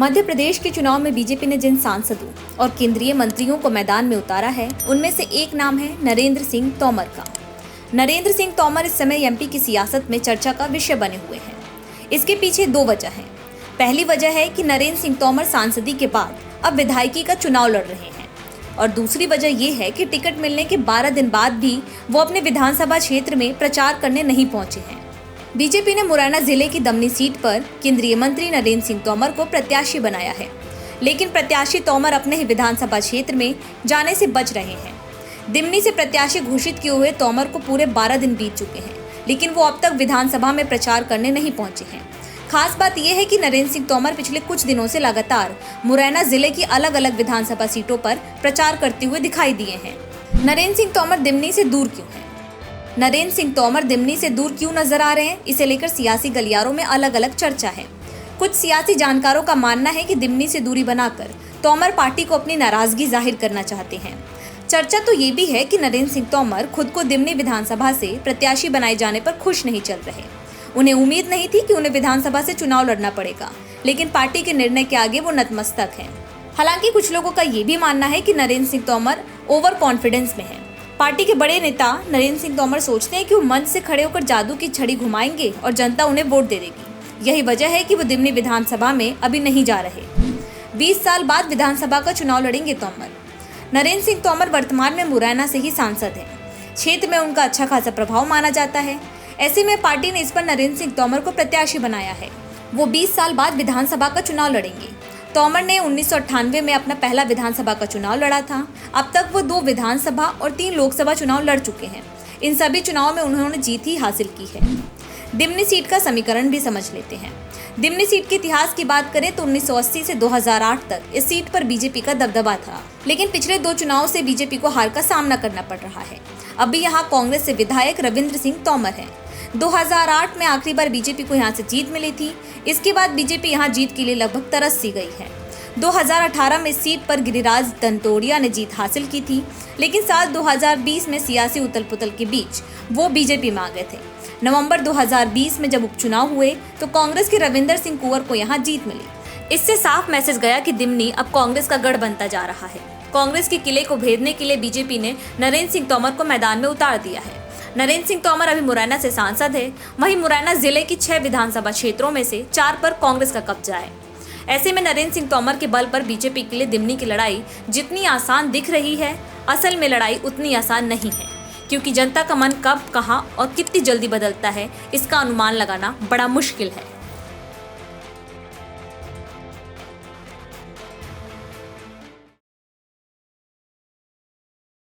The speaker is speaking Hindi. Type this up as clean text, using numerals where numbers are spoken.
मध्य प्रदेश के चुनाव में बीजेपी ने जिन सांसदों और केंद्रीय मंत्रियों को मैदान में उतारा है, उनमें से एक नाम है नरेंद्र सिंह तोमर का। नरेंद्र सिंह तोमर इस समय एमपी की सियासत में चर्चा का विषय बने हुए हैं। इसके पीछे दो वजह हैं। पहली वजह है कि नरेंद्र सिंह तोमर सांसदी के बाद अब विधायकी का चुनाव लड़ रहे हैं, और दूसरी वजह यह है कि टिकट मिलने के 12 दिन बाद भी वो अपने विधानसभा क्षेत्र में प्रचार करने नहीं पहुंचे हैं। बीजेपी ने मुरैना जिले की दमनी सीट पर केंद्रीय मंत्री नरेंद्र सिंह तोमर को प्रत्याशी बनाया है, लेकिन प्रत्याशी तोमर अपने ही विधानसभा क्षेत्र में जाने से बच रहे हैं। दिमनी से प्रत्याशी घोषित किए हुए तोमर को पूरे 12 दिन बीत चुके हैं, लेकिन वो अब तक विधानसभा में प्रचार करने नहीं पहुंचे हैं। खास बात यह है कि नरेंद्र सिंह तोमर पिछले कुछ दिनों से लगातार मुरैना जिले की अलग अलग विधानसभा सीटों पर प्रचार करते हुए दिखाई दिए हैं। नरेंद्र सिंह तोमर दिमनी से दूर क्यों हैं? नरेंद्र सिंह तोमर दिमनी से दूर क्यों नजर आ रहे हैं, इसे लेकर सियासी गलियारों में अलग अलग चर्चा है। कुछ सियासी जानकारों का मानना है कि दिमनी से दूरी बनाकर तोमर पार्टी को अपनी नाराजगी जाहिर करना चाहते हैं। चर्चा तो ये भी है कि नरेंद्र सिंह तोमर खुद को दिमनी विधानसभा से प्रत्याशी बनाए जाने पर खुश नहीं चल रहे। उन्हें उम्मीद नहीं थी कि उन्हें विधानसभा से चुनाव लड़ना पड़ेगा, लेकिन पार्टी के निर्णय के आगे वो नतमस्तक हैं। हालांकि कुछ लोगों का ये भी मानना है कि नरेंद्र सिंह तोमर ओवर कॉन्फिडेंस में हैं। पार्टी के बड़े नेता नरेंद्र सिंह तोमर सोचते हैं कि वो मंच से खड़े होकर जादू की छड़ी घुमाएंगे और जनता उन्हें वोट दे देगी। यही वजह है कि वो दिमनी विधानसभा में अभी नहीं जा रहे। 20 साल बाद विधानसभा का चुनाव लड़ेंगे तोमर। नरेंद्र सिंह तोमर वर्तमान में मुरैना से ही सांसद हैं। क्षेत्र में उनका अच्छा खासा प्रभाव माना जाता है। ऐसे में पार्टी ने इस पर नरेंद्र सिंह तोमर को प्रत्याशी बनाया है। वो 20 साल बाद विधानसभा का चुनाव लड़ेंगे। तोमर ने 1998 में अपना पहला विधानसभा का चुनाव लड़ा था। अब तक वो 2 विधानसभा और 3 लोकसभा चुनाव लड़ चुके हैं। इन सभी चुनावों में उन्होंने जीत ही हासिल की है। दिमनी सीट का समीकरण भी समझ लेते हैं। दिमनी सीट के इतिहास की बात करें तो 1980 से 2008 तक इस सीट पर बीजेपी का दबदबा था, लेकिन पिछले 2 चुनाव से बीजेपी को हार का सामना करना पड़ रहा है। अभी यहाँ कांग्रेस से विधायक रविंद्र सिंह तोमर हैं। 2008 में आखिरी बार बीजेपी को यहाँ से जीत मिली थी। इसके बाद बीजेपी यहाँ जीत के लिए लगभग तरस सी गई है। 2018 में इस सीट पर गिरिराज दंतोड़िया ने जीत हासिल की थी, लेकिन साल 2020 में सियासी उथल पुथल के बीच वो बीजेपी में आ गए थे। नवंबर 2020 में जब उपचुनाव हुए तो कांग्रेस के रविंदर सिंह कुंवर को यहाँ जीत मिली। इससे साफ मैसेज गया कि दिमनी अब कांग्रेस का गढ़ बनता जा रहा है। कांग्रेस के किले को भेदने के लिए बीजेपी ने नरेंद्र सिंह तोमर को मैदान में उतार दिया है। नरेंद्र सिंह तोमर अभी मुरैना से सांसद है। वहीं मुरैना जिले की 6 विधानसभा क्षेत्रों में से 4 पर कांग्रेस का कब्जा है। ऐसे में नरेंद्र सिंह तोमर के बल पर बीजेपी के लिए दिमनी की लड़ाई जितनी आसान दिख रही है, असल में लड़ाई उतनी आसान नहीं है, क्योंकि जनता का मन कब, कहां और कितनी जल्दी बदलता है, इसका अनुमान लगाना बड़ा मुश्किल है।